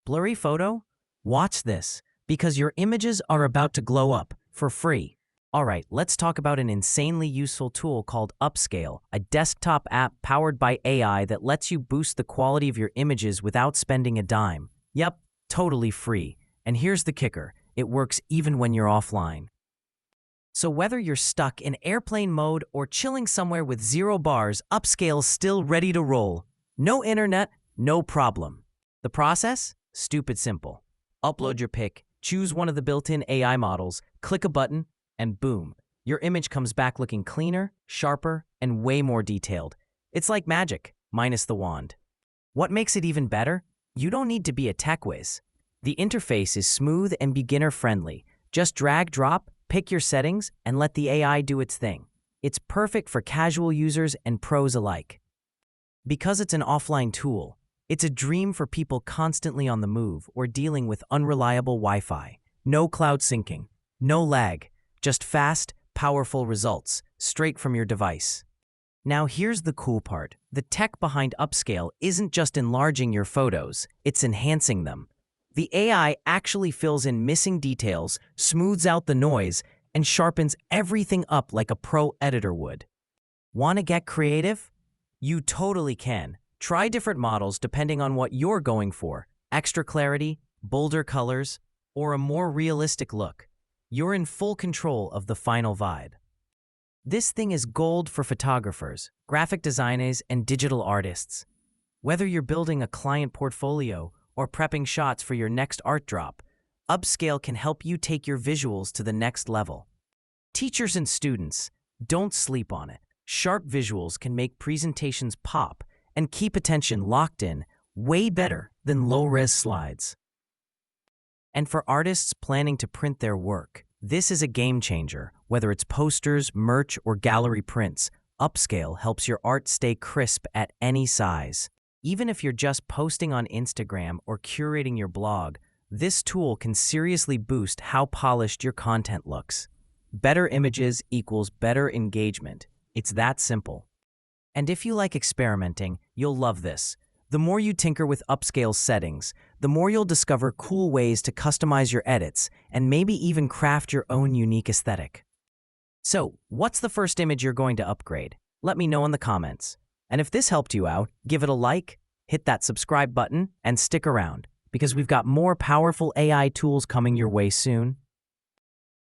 Blurry photo? Watch this, because your images are about to glow up for free. Alright, let's talk about an insanely useful tool called Upscale, a desktop app powered by AI that lets you boost the quality of your images without spending a dime. Yep, totally free. And here's the kicker, it works even when you're offline. So whether you're stuck in airplane mode or chilling somewhere with 0 bars, Upscale's still ready to roll. No internet, no problem. The process? Stupid simple. Upload your pic, choose one of the built-in AI models, click a button, and boom, your image comes back looking cleaner, sharper, and way more detailed. It's like magic, minus the wand. What makes it even better? You don't need to be a tech whiz. The interface is smooth and beginner-friendly. Just drag, drop, pick your settings, and let the AI do its thing. It's perfect for casual users and pros alike. Because it's an offline tool, it's a dream for people constantly on the move or dealing with unreliable Wi-Fi. No cloud syncing, no lag, just fast, powerful results, straight from your device. Now here's the cool part. The tech behind Upscale isn't just enlarging your photos, it's enhancing them. The AI actually fills in missing details, smooths out the noise, and sharpens everything up like a pro editor would. Want to get creative? You totally can. Try different models depending on what you're going for. Extra clarity, bolder colors, or a more realistic look. You're in full control of the final vibe. This thing is gold for photographers, graphic designers, and digital artists. Whether you're building a client portfolio or prepping shots for your next art drop, Upscale can help you take your visuals to the next level. Teachers and students, don't sleep on it. Sharp visuals can make presentations pop and keep attention locked in way better than low-res slides. And for artists planning to print their work, this is a game changer. Whether it's posters, merch, or gallery prints, Upscale helps your art stay crisp at any size. Even if you're just posting on Instagram or curating your blog, this tool can seriously boost how polished your content looks. Better images equals better engagement. It's that simple. And if you like experimenting, you'll love this. The more you tinker with Upscale's settings, the more you'll discover cool ways to customize your edits and maybe even craft your own unique aesthetic. So, what's the first image you're going to upgrade? Let me know in the comments. And if this helped you out, give it a like, hit that subscribe button, and stick around, because we've got more powerful AI tools coming your way soon.